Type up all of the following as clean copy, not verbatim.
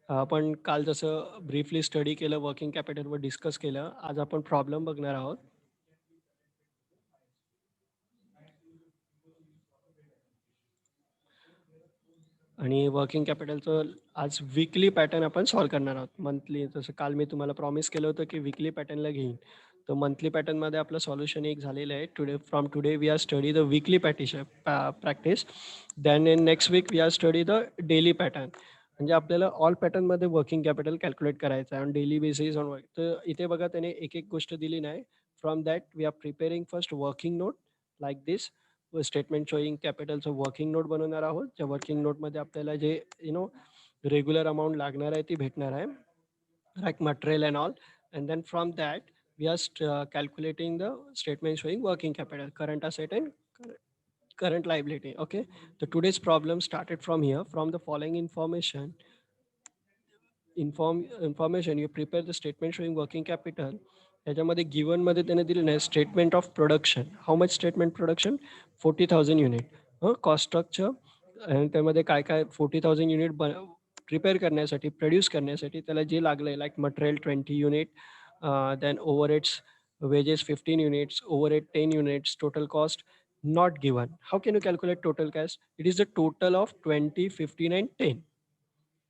आपण काल जसं ब्रीफली स्टडी केलं, वर्किंग कॅपिटलवर डिस्कस केलं. आज आपण प्रॉब्लेम बघणार आहोत. आणि वर्किंग कॅपिटलचं आज वीकली पॅटर्न आपण सॉल्व्ह करणार आहोत. मंथली जसं काल मी तुम्हाला प्रॉमिस केलं होतं की वीकली पॅटर्नला घेईन. तर मंथली पॅटर्नमध्ये आपलं सॉल्युशन एक झालेलं आहे. From today we are study the weekly practice. Then in next week we are study the daily pattern. म्हणजे आपल्याला ऑल पॅटर्नमध्ये वर्किंग कॅपिटल कॅल्क्युलेट करायचं आहे on daily basis on work. तर इथे बघा त्याने एक एक गोष्ट दिली नाही. From that we are preparing first working note like this. Statement showing कॅपिटलचं वर्किंग नोट बनवणार आहोत. त्या वर्किंग नोटमध्ये आपल्याला जे रेग्युलर अमाऊंट लागणार आहे ती भेटणार आहे, like material and all. And then from that we are calculating the statement showing working capital, current asset and current liability. Okay, the today's problem started from here. From the following information you prepare the statement showing working capital. त्याच्यामध्ये given मध्ये त्याने दिलेलं आहे statement of production. How much statement production? 40,000 unit. Cost structure आणि त्यामध्ये काय काय 40,000 unit prepare करण्यासाठी, प्रोड्यूस करण्यासाठी त्याला जे लागलं आहे, like material 20 unit, then overheads, wages 15 units, overhead 10 units, total cost not given. How can you calculate total cost? It is the total of 20, 15 and 10.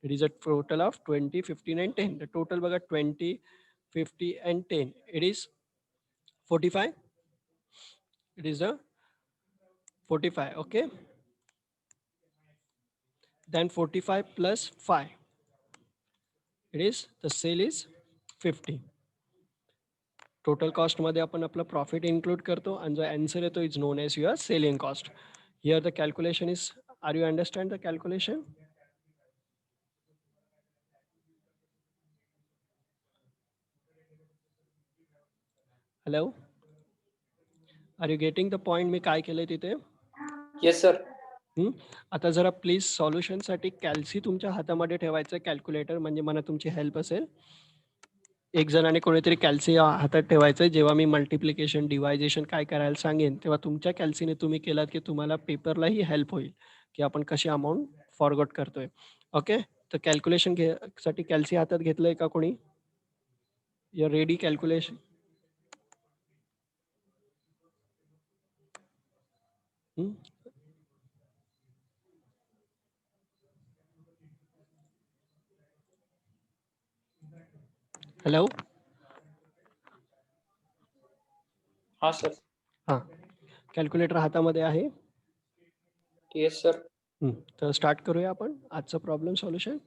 It is a total of 20, 15 and 10. The total baga 20, 50 and 10. It is 45. It is the 45. Okay. Then 45 plus 5. It is the sale is 50. Total कॉस्टमध्ये आपण आपलं profit include करतो आणि जो answer येतो is known as your selling cost. Here the calculation is, are you understand the calculation? Hello, are you getting the point? मी काय केलंय तिथे? Yes sir. आता जरा प्लीज सॉल्युशनसाठी कॅल्सी तुमच्या हातामध्ये ठेवायचं कॅल्क्युलेटर, म्हणजे मला तुमची हेल्प असेल. एक जणाने कोणीतरी कॅल्सी हातात ठेवायचं. जेव्हा मी मल्टिप्लिकेशन डिवायजेशन काय करायला सांगेन तेव्हा तुमच्या कॅल्सीने तुम्ही केलात की तुम्हाला पेपरलाही हेल्प होईल की आपण कशी अमाऊंट फॉरगॉट करतोय. ओके, तर कॅल्क्युलेशन साठी कॅल्सी हातात घेतलंय का कोणी? Your ready calculation? हॅलो, हा सर. हां, कॅल्क्युलेटर हातामध्ये आहे? Yes sir. तर स्टार्ट करूया आपण आजचं प्रॉब्लेम सॉल्युशन.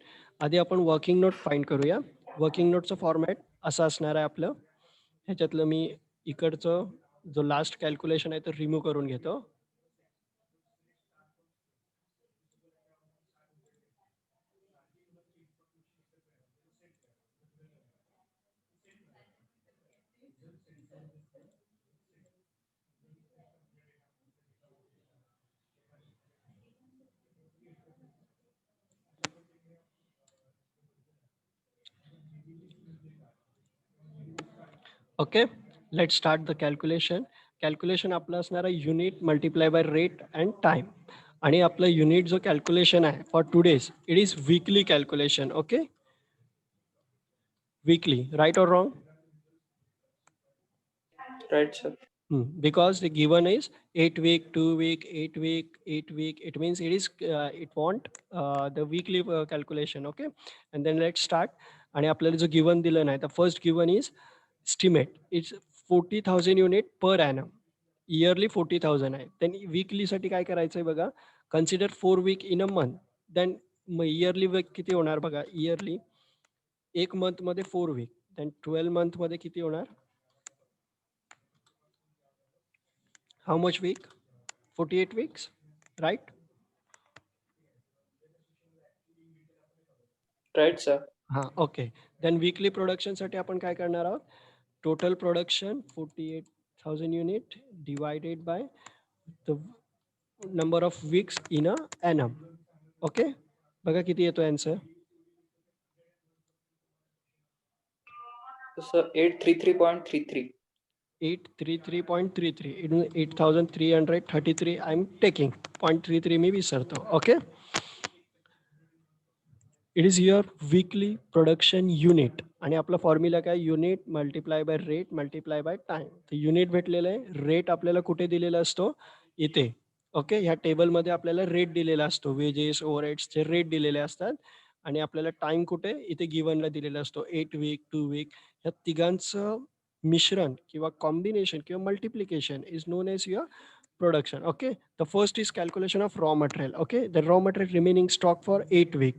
आधी आपण वर्किंग नोट फाइंड करूया. वर्किंग नोटचं फॉर्मॅट असं असणार आहे आपलं. ह्याच्यातलं मी इकडचं जो लास्ट कॅल्क्युलेशन आहे तो रिमूव्ह करून घेतो. Okay, let start the calculation. Calculation आपलं असणार आहे unit multiply by rate and time. आणि आपलं युनिट जो कॅल्क्युलेशन आहे for today's it is weekly calculation. Okay, weekly, right or wrong? Right sir. Because the given is 8 week, 2 week, 8 week, 8 week, it means it is it want the weekly calculation. Okay, and then let's start. आणि आपल्याला जो given दिलं नाही तर first given is estimate it's 40,000 unit per annum. Yearly 40,000 आहे. Then वीकलीसाठी काय करायचं आहे बघा, consider 4 week in a month. Then मग इयरली वीक किती होणार बघा, इयरली एक मंथमध्ये 4 वीक, देन 12 मंथमध्ये किती होणार? How much week? 48 weeks, right? Right sir. हां, ओके. देन वीकली प्रोडक्शनसाठी आपण काय करणार आहोत? Total production 48,000 unit divided by the number of weeks in a annum. Okay, बघा किती येतो answer. Sir 833.33. 833.33. 8,333. I am taking 0.33 मी विसरतो. Okay, it is your weekly production unit आणि आपला फॉर्म्युला काय unit multiply by rate multiply by time. तर unit भेटलेलं आहे. रेट आपल्याला कुठे दिलेला असतो इथे. ओके, ह्या टेबलमध्ये आपल्याला रेट दिलेला असतो. वेजेस ओव्हरहेड्सचे रेट दिलेले असतात आणि आपल्याला टाइम कुठे इथे गिव्हनला दिलेला असतो 8 वीक 2 वीक. या तिघांचं मिश्रण किंवा कॉम्बिनेशन किंवा multiplication is known as your production. Okay, the first is calculation of raw material. Okay, the raw material remaining stock for 8 week.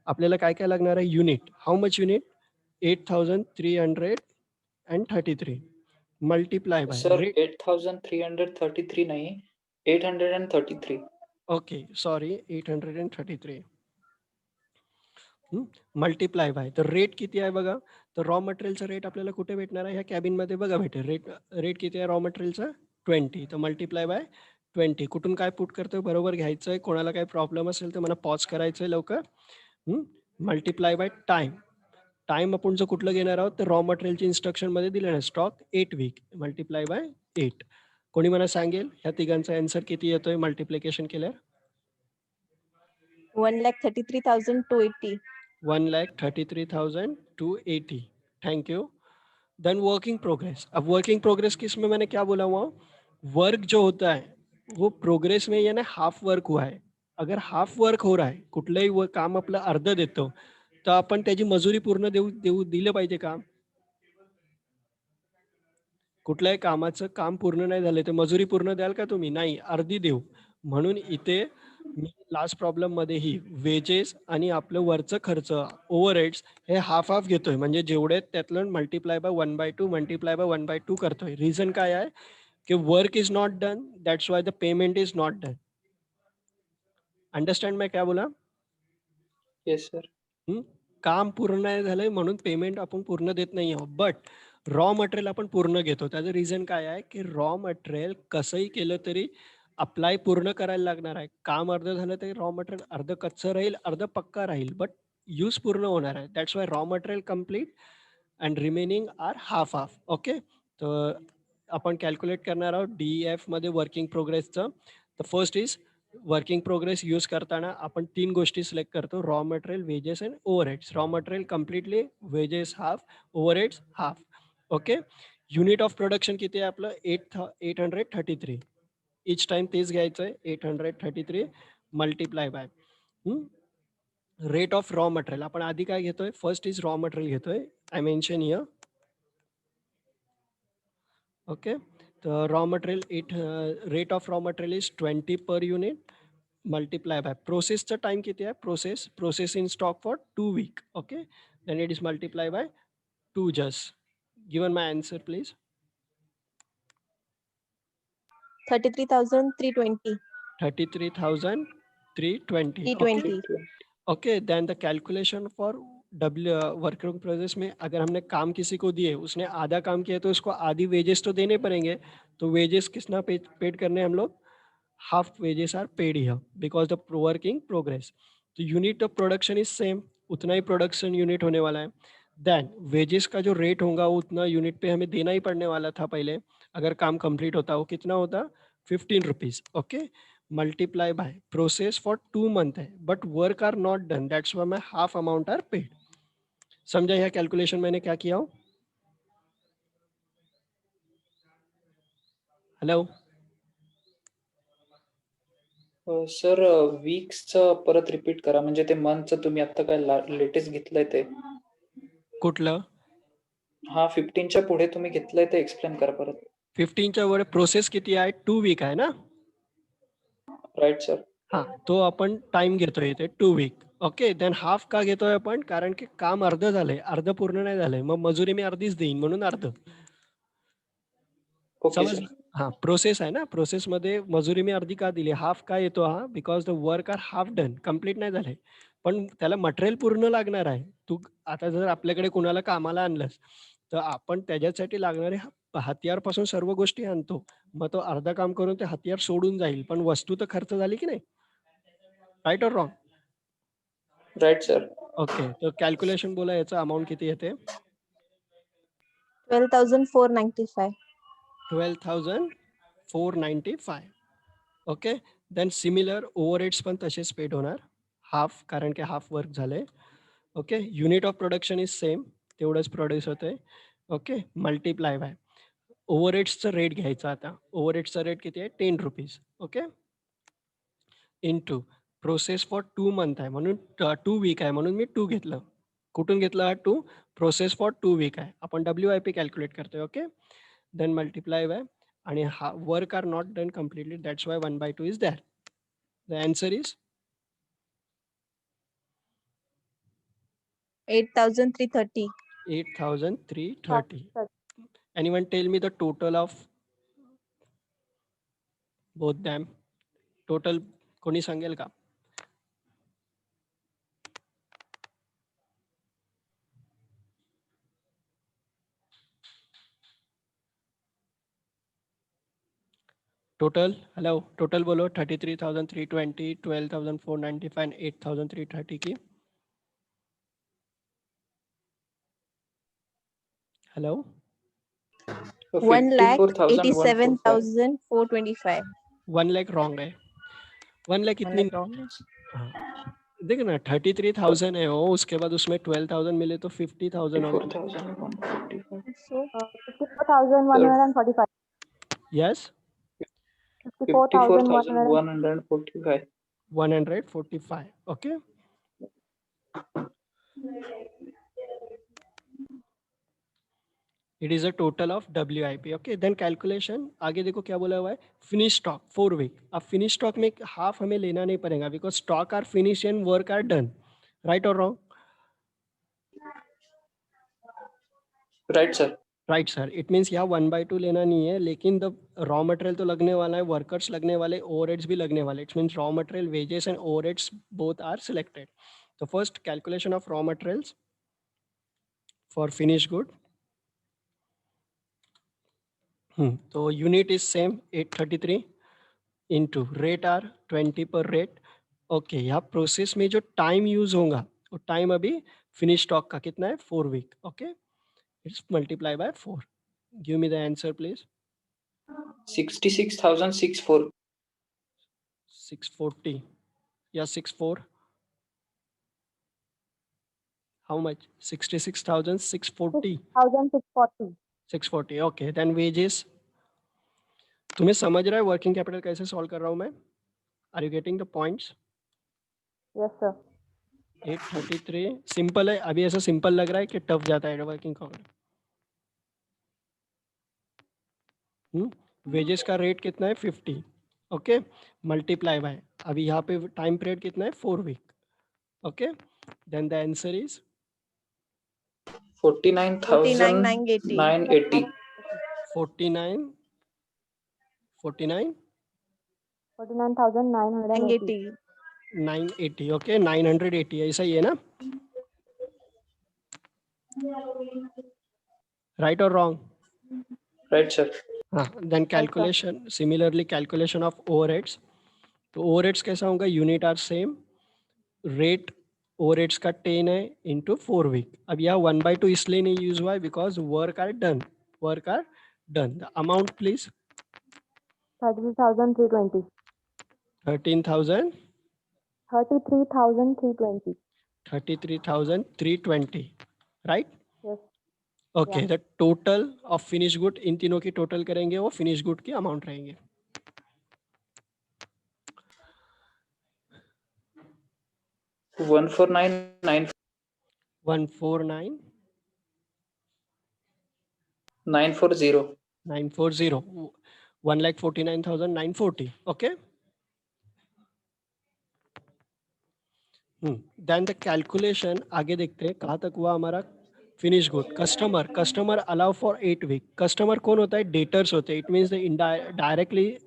आपल्याला काय काय लागणार आहे unit. How much unit 8333 multiply by sir rate. 8333 नाही, 833. Okay sorry 833 multiply bye. तर rate किती आहे बघा. तर रॉ मटेरियलचा रेट आपल्याला कुठे भेटणार आहे ह्या कॅबिनमध्ये बघा भेटेल. रेट रेट किती आहे रॉ मटेरियलचा 20. तर मल्टिप्लाय बाय 20. कुठून काय पुट करतोय बरोबर घ्यायचं आहे. कोणाला काही प्रॉब्लेम असेल तर मला पॉज करायचं आहे लवकर. Multiply by time. टाइम आपण जो कुठलं घेणार आहोत तर रॉ मटेरियलची इन्स्ट्रक्शनमध्ये दिलेलं आहे स्टॉक 8 वीक मल्टिप्लाय बाय 8. कोणी मला सांगेल ह्या तिघांचा आन्सर किती येतोय मल्टिप्लिकेशन केल्यावर. 1,33,280. 1,33,280. Thank you. Then working progress. अब वर्किंग प्रोग्रेस किस में मैंने क्या बोला हुआ, वर्क जो होता है वो प्रोग्रेस में यानी हाफ वर्क हुआ है. अगर हाफ वर्क हो रहा आहे कुठलंही काम आपलं अर्ध देतो तर आपण त्याची मजुरी पूर्ण दिलं पाहिजे का. कुठल्याही कामाचं काम पूर्ण नाही झालं तर मजुरी पूर्ण द्याल का तुम्ही. नाही, अर्धी देऊ. म्हणून इथे मी लास्ट प्रॉब्लेम मध्येही वेजेस आणि आपलं वरचं खर्च ओव्हरहेड्स हे हाफ हाफ घेतोय. म्हणजे जेवढे त्यातलं मल्टिप्लाय बाय 1/2 मल्टिप्लाय बाय 1/2 करतोय. रिझन काय आहे की work is not done, that's why the payment is not done. Understand मैं क्या बोला. Yes sir. काम पूर्ण नाही झालंय म्हणून पेमेंट आपण पूर्ण देत नाही आहोत. बट रॉ मटेरियल आपण पूर्ण घेतो. त्याचं रिझन काय आहे की रॉ मटेरियल कसंही केलं तरी अप्लाय पूर्ण करायला लागणार आहे. काम अर्ध झालं तरी रॉ मटेरियल अर्ध कच्चं राहील अर्ध पक्का राहील बट यूज पूर्ण होणार आहे. That's why raw material complete and remaining are half half. Okay, तर आपण कॅल्क्युलेट करणार आहोत DEF मध्ये वर्किंग प्रोग्रेसचं. तर first is working progress use करताना आपण 3 गोष्टी सिलेक्ट करतो. Raw material wages and overheads. Raw material completely, wages half, overheads half. Okay, unit of production किती आहे आपलं 833. इच टाइम तेच घ्यायचं आहे 833 multiply by rate of raw material. आपण आधी काय घेतोय फर्स्ट इज रॉ मटेरियल घेतोय. I mention here. ओके, तर raw material rate of raw material is 20 per unit multiply by प्रोसेसचा टाइम किती आहे. Process in stock for 2 week. Okay, then it is multiply by 2 just. Given my answer please. 33,320. 33,320. 320. Okay, then the calculation for working process में अगर हमने काम किसी को दिए उसने आधा काम किया तो उसको आधी वेजेस तो देने पड़ेंगे. तो वेजेस कितना पेड करने हम लोग half wages are paid here because the working progress. तो unit of production is same, उतना ही प्रोडक्शन यूनिट होने वाला है. देन वेजेस का जो रेट होगा वो उतना यूनिट पे हमें देना ही पड़ने वाला था पहले. अगर काम कंप्लीट होता वो कितना होता 15 rupees. Okay, multiply by process for 2 month है but work are not done, that's why my half amount are paid. समझा यह कैलकुलेशन मैंने क्या किया हो. हेलो सर वीक्सचं परत रिपीट करा. म्हणजे ते मंथचं तुम्ही आता काय लेटेस्ट घेतलंय ते. कुठलं. हा 15च्या पुढे तुम्ही घेतलंय ते एक्सप्लेन करा परत. 15च्या वर प्रोसेस किती आहे 2 वीक आहे ना. Right sir. हा, तो आपण टाइम घेतोय इथे 2 वीक. ओके, देन हाफ का घेतोय आपण कारण की काम अर्ध झालंय अर्ध पूर्ण नाही झालंय. मग मजुरी मी अर्धीच देईन म्हणून अर्ध. ओके समज सर. हा प्रोसेस आहे ना. प्रोसेसमध्ये मजुरी मी अर्धी का दिली हाफ का येतो हा because the work are half done, complete नाही झालंय पण त्याला मटेरियल पूर्ण लागणार आहे. तू आता जर आपल्याकडे कुणाला कामाला आणलंस तर आपण त्याच्यासाठी लागणारे हत्यार पासून सर्व गोष्टी आणतो. मग तो अर्धा काम करून ते हत्यार सोडून जाईल पण वस्तू तर खर्च झाली की नाही. Right or wrong. Right sir. Okay, तर कॅल्क्युलेशन बोला याचं अमाऊंट किती येते. 12,495. 12,495. ओके, देन सिमिलर ओव्हरहेड्स पण तसेच पेड होणार हाफ, कारण की हाफ वर्क झालंय. Okay, unit of production is same, तेवढंच प्रोड्यूस होतंय. ओके, मल्टिप्लाय बाय ओव्हरहेड्सचा रेट घ्यायचा. आता ओव्हरहेड्सचा रेट किती आहे, 10 rupees. Okay, into process for 2 month आहे म्हणून 2 वीक आहे म्हणून मी 2 घेतलं. कुठून घेतलं हा 2? प्रोसेस फॉर 2 वीक आहे. आपण WIP कॅल्क्युलेट करतोय. ओके, देन मल्टिप्लाय बाय आणि हा work are not done completely, that's why 1/2 is that. The answer is 8,330. 8,330. Anyone tell me the total of both them? Total कोणी सांगेल का? Total, hello, total बोलो. 33,320, 12,495 and 8,330 की. Hello, 54,145. 1,87,425. 1 lakh wrong है. 1 lakh इतनी, हाँ, देख ना 33,000 है वो, उसके बाद उसमें 12,000 मिले तो 50,000 हो गया. 54,145. So 54,145. Yes, 54,145. 145. Okay. It is a total of WIP. Okay, then calculation. आगे देखो क्या बोला हुआ है, फिनिश स्टॉक 4 वीक. अब फिनिश स्टॉक में हाफ हमें लेना नहीं पड़ेगा because stock are finish and work are done. Right और wrong? Right sir. Right sir. It means यहाँ 1/2 लेना नहीं है, लेकिन द रॉ मटेरियल तो लगने वाला है, वर्कर्स लगने वाले, ओवरहेड्स भी लगने वाले. It means raw material, wages and overheads both are selected. तो first calculation of raw materials for finish good. तो unit is same 833 into rate are 20 per rate. Okay, यहाँ प्रोसेस में जो टाइम यूज होगा वो टाइम अभी finish stock का कितना है, 4 week. Okay, it's multiply by 4. Give me the answer please. 66,640. 640 या 64? How much? 66,640. 6,640. 640. Okay, then wages. तुम्हें समझ रहा है वर्किंग कैपिटल कैसे सॉल्व कर रहा हूँ मैं? Are you getting the points? Yes, sir. 833 simple है. अभी ऐसा सिंपल लग रहा है कि टफ जाता है वर्किंग कैपिटल. वेजेस का रेट कितना है, 50. ओके, मल्टीप्लाई बाय, अभी यहाँ पे टाइम पीरियड कितना है, 4 week. Okay, then the answer is 49,980. 49 49 49,980. 980. Okay, 980 ऐसा ही है ना? राइट और रॉन्ग? Right sir. हाँ, then calculation, similarly calculation of overheads. तो ओवरहेड्स कैसा होगा, unit are same, rate overheads का 10 है इंटू 4 वीक. अब यहाँ 1/2 इसलिए नहीं यूज हुआ है because work are done. The amount please. 33,320. 13,000 33,320. 33,320. Right? Yes. Okay, the total of finish good, इन तीनों की टोटल करेंगे, वो फिनिश गुड की अमाउंट रहेंगे. One four nine 149 940. 940. 1,49,940. Okay, then the calculation आगे देखते हैं कहाँ तक हुआ हमारा. Finish good. Customer allow for 8 week. Customer कौन होता है, डेटर्स होते हैं. इट मीन्स डायरेक्टली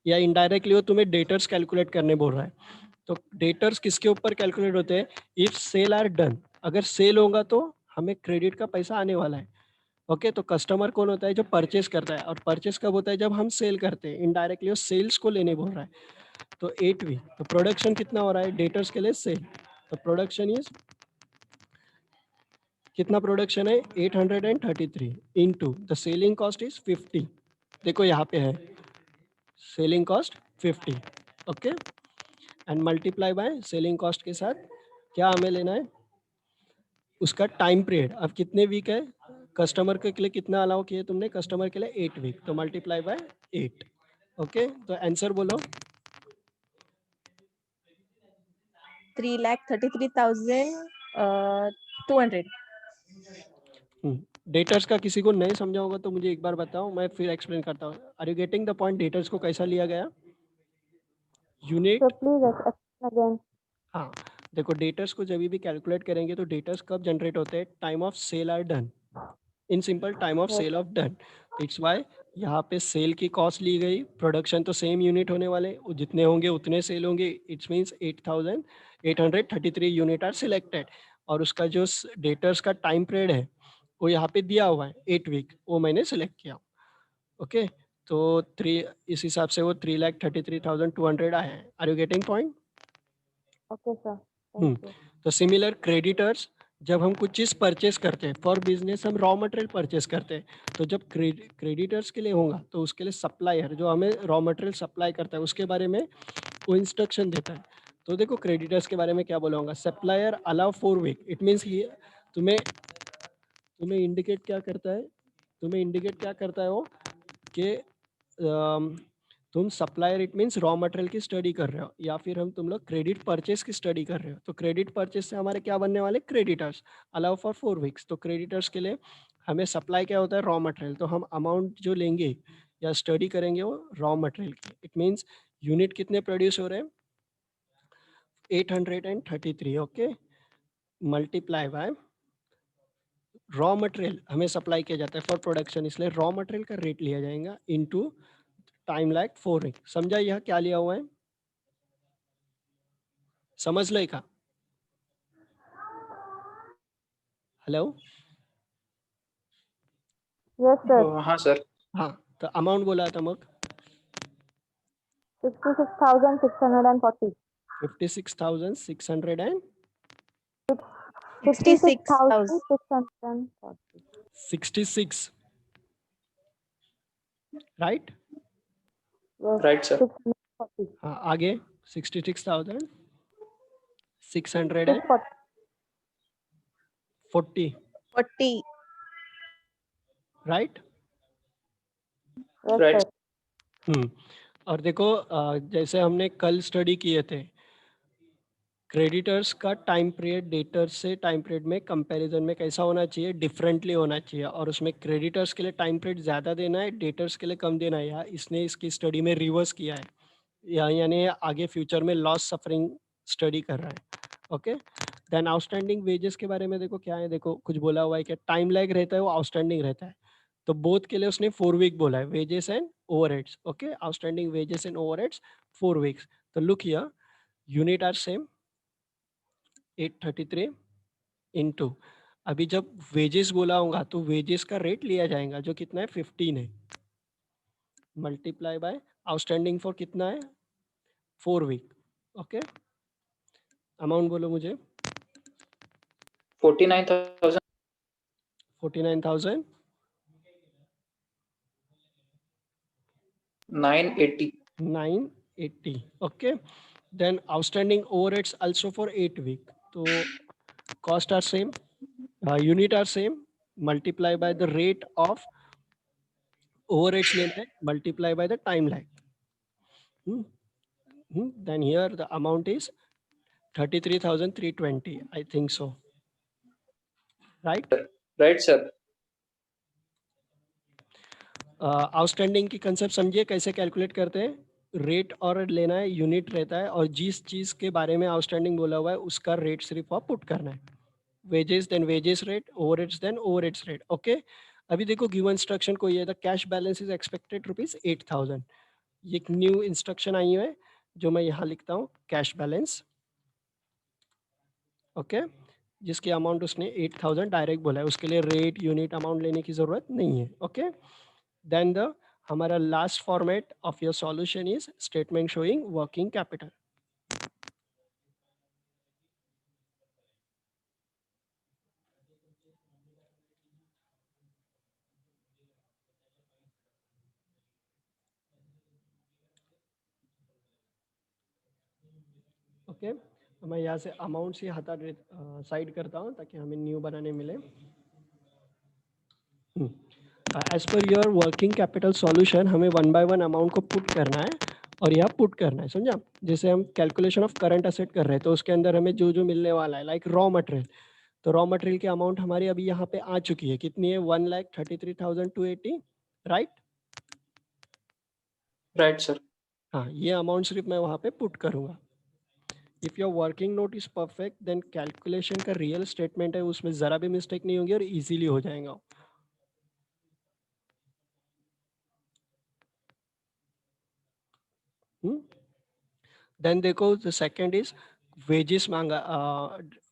या इनडायरेक्टली वो तुम्हें डेटर्स कैलकुलेट करने बोल रहा है. तो डेटर्स किसके ऊपर कैलकुलेट होते हैं, इफ सेल आर डन. अगर सेल होगा तो हमें क्रेडिट का पैसा आने वाला है. ओके, तो कस्टमर कौन होता है, जो परचेस करता है. और परचेस कब होता है, जब हम सेल करते हैं. इनडायरेक्टली वो सेल्स को लेने बोल रहा है. तो 8 वीक. तो प्रोडक्शन कितना हो रहा है डेटर्स के लिए, सेल. तो प्रोडक्शन इज कितना, प्रोडक्शन है 833 into the selling cost is 50. देखो यहाँ पे है selling cost 50. Okay, and multiply by selling cost के साथ क्या हमें लेना है, उसका टाइम पीरियड। अब कितने वीक है, कस्टमर के लिए कितना अलाउ किया तुमने, कस्टमर के लिए 8 वीक, तो मल्टीप्लाई बाय 8। ओके, तो आंसर बोलो। 3,33,200. डेटर्स का किसी को नहीं समझा होगा तो मुझे एक बार बताओ, मैं फिर एक्सप्लेन करता हूँ। Are you getting the point, debtors को कैसा लिया गया, unit. So please explain again. हाँ, देखो डेटर्स को जब भी कैलकुलेट करेंगे तो डेटर्स कब जनरेट होते हैं, time of sale are done, in simple time of Yes. Sale of done. It's why यहाँ पे सेल की कॉस्ट ली गई, प्रोडक्शन तो सेम यूनिट होने वाले, जितने होंगे उतने सेल होंगे। It's means 8,833 unit are selected, और उसका जो डेटर्स का टाइम पीरियड है वो यहाँ पे दिया हुआ है 8 वीक, वो मैंने सिलेक्ट किया। ओके, तो 3, इस हिसाब से वो 3,33,200 आए हैं। Are you getting point? Okay, sir. Thank you. तो सिमिलर क्रेडिटर्स, जब हम कुछ चीज़ परचेस करते हैं फॉर बिजनेस, हम रॉ मटेरियल परचेस करते हैं, तो जब क्रेडिटर्स के लिए होगा तो उसके लिए सप्लायर जो हमें रॉ मटेरियल सप्लाई करता है उसके बारे में वो इंस्ट्रक्शन देता है। तो देखो क्रेडिटर्स के बारे में क्या बोला होगा, supplier allow 4 week, it means he तुम्हें तुम्हें इंडिकेट क्या करता है, तुम्हें इंडिकेट क्या करता है वो कि तुम supplier, it means raw material की स्टडी कर रहे हो, या फिर तुम लोग क्रेडिट परचेस की स्टडी कर रहे हो। तो क्रेडिट परचेस से हमारे क्या बनने वाले, क्रेडिटर्स अलाउ फॉर 4 वीक्स। तो क्रेडिटर्स के लिए हमें सप्लाई क्या होता है, रॉ मटेरियल, तो हम अमाउंट जो लेंगे या स्टडी करेंगे वो रॉ मटेरियल की। इट मीन्स यूनिट कितने प्रोड्यूस हो रहे हैं, 833। Okay, multiply bye raw material हमें सप्लाई किया जाता है फॉर प्रोडक्शन, इसलिए रॉ मटेरियल का रेट लिया जाएगा इनटू टाइम लैग 4 वीक। समझा यह क्या लिया हुआ है, समजलंय का? Hello, Yes, sir. हाँ सर. हाँ, तर अमाउंट बोला आता मग 56,640. 56,600 66,000. 66,640. 66, राइट? Right, sir. 640. हाँ, आगे 66,640, 640. 40. राइट? Yes, Right. sir. और देखो जैसे हमने कल स्टडी किए थे, क्रेडिटर्स का टाइम पीरियड डेटर्स से टाइम पीरियड में कंपैरिजन में कैसा होना चाहिए, डिफरेंटली होना चाहिए, और उसमें क्रेडिटर्स के लिए टाइम पीरियड ज़्यादा देना है, डेटर्स के लिए कम देना है। या इसने इसकी स्टडी में रिवर्स किया है, या यानी आगे फ्यूचर में लॉस सफरिंग स्टडी कर रहा है। ओके, देन आउटस्टैंडिंग वेजेस के बारे में देखो क्या है, देखो कुछ बोला हुआ है कि टाइम लैग रहता है वो आउटस्टैंडिंग रहता है, तो बोथ के लिए उसने 4 वीक बोला है, wages and overheads. Okay, outstanding wages and overheads 4 weeks. तो look here, unit are same 833 into, अभी जब वेजेस बोला होगा तो वेजेस का रेट लिया जाएगा जो कितना है 15 है, मल्टीप्लाई बाय आउटस्टैंडिंग फॉर कितना है 4 वीक। ओके, अमाउंट बोलो मुझे। 49,980. 49,980। Okay, then outstanding overheads also for 8 week, so cost are same, unit are same, multiply by the rate of overheads लेना है, multiply by the time lag. Then here the amount is 33,320, I think so, right? Right, sir. Outstanding की concept समझिए कैसे calculate करते हैं, rate और लेना है, यूनिट रहता है, और जिस चीज़ के बारे में आउटस्टैंडिंग बोला हुआ है उसका रेट सिर्फ आप पुट करना है, wages then wages rate, overheads then overheads rate. Okay, अभी देखो गिवन इंस्ट्रक्शन को, ये the cash balance is expected ₹8,000, ये एक न्यू इंस्ट्रक्शन आई है जो मैं यहाँ लिखता हूँ, कैश बैलेंस। ओके, जिसकी अमाउंट उसने 8,000 डायरेक्ट बोला है, उसके लिए रेट यूनिट अमाउंट लेने की ज़रूरत नहीं है। ओके, देन द हमारा last format of your solution is statement showing working capital. Okay, मैं यहाँ से अमाउंट से हटा साइड करता हूँ ताकि हमें न्यू बनाने मिले। As per your working capital solution हमें 1 बाय 1 अमाउंट को पुट करना है और यहाँ पुट करना है, समझा? जैसे हम कैलकुलेशन ऑफ करंट असेट कर रहे हैं तो उसके अंदर हमें जो जो मिलने वाला है लाइक रॉ मटेरियल, तो रॉ मटेरियल की अमाउंट हमारी अभी यहाँ पे आ चुकी है, कितनी है? 1,33,280, राइट? Right sir. हाँ, ये अमाउंट सिर्फ मैं वहाँ पे पुट करूँगा। If your working note is perfect then calculation का रियल स्टेटमेंट है उसमें ज़रा भी मिस्टेक नहीं होगी और इजीली हो जाएगा। देन देखो द सेकंड इज वेजेस मांगा,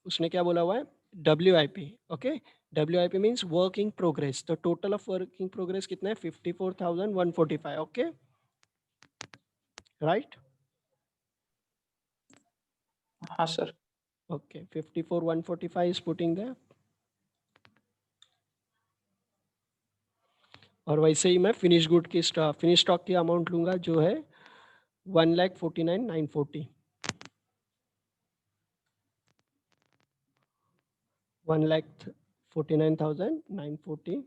उसने क्या बोला हुआ है? WIP, okay. WIP means work in progress, तो total of work in progress कितना है? 54,145, ओके, राइट? हाँ sir. Okay, 54,145 is putting there. और वैसे ही मैं फिनिश गुड की फिनिश स्टॉक की अमाउंट लूंगा जो है 1,49,940, 1,49,940,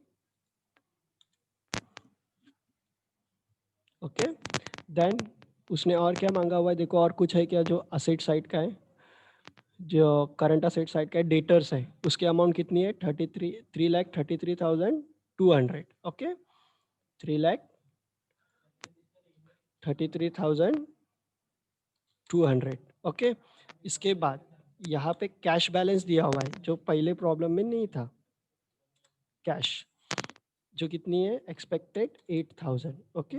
ओके। देन उसने और क्या मांगा हुआ है? देखो और कुछ है क्या जो असेट साइड का है, जो करंट असेट साइड का है, डेटर्स है, उसकी अमाउंट कितनी है? 3,33,200, ओके, 3,33,200, ओके। इसके बाद यहाँ पे कैश बैलेंस दिया हुआ है जो पहले प्रॉब्लम में नहीं था, कैश जो कितनी है? Expected 8,000, okay.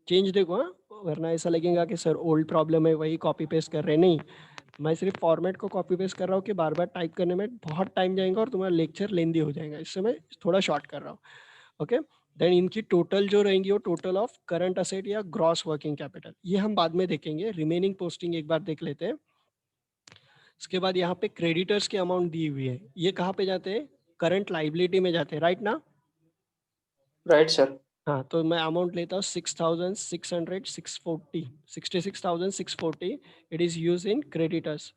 चेंज देखो, हाँ, वरना ऐसा लगेगा कि सर ओल्ड प्रॉब्लम है वही कॉपी पेस्ट कर रहे हैं। नहीं, मैं सिर्फ फॉर्मेट को कॉपी पेस्ट कर रहा हूँ कि बार बार टाइप करने में बहुत टाइम जाएगा और तुम्हारा लेक्चर लेंदी हो जाएगा, इससे मैं थोड़ा शॉर्ट कर रहा हूँ, ओके। देन इनकी टोटल जो रहेंगी वो टोटल ऑफ करंट असेट या ग्रॉस वर्किंग कैपिटल, ये हम बाद में देखेंगे। रिमेनिंग पोस्टिंग एक बार देख लेते हैं। इसके बाद यहाँ पे क्रेडिटर्स की अमाउंट दी हुई है, ये कहाँ पे जाते हैं? करंट लाइबिलिटी में जाते हैं, राइट ना? Right sir. हाँ, तो मैं अमाउंट लेता हूँ 66,640 it is use in creditors,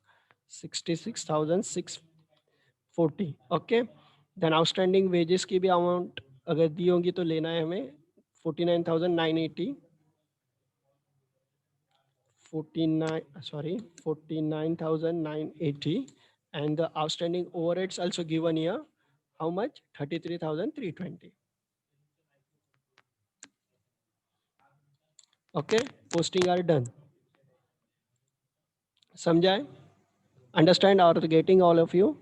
66,640, okay. Then outstanding wages की भी अमाउंट अगर दी होंगी तो लेना है हमें 49,980, 49,980 and the outstanding overheads also given here, how much? 33,320, okay. Posting are done. समझाए? Understand or getting all of you?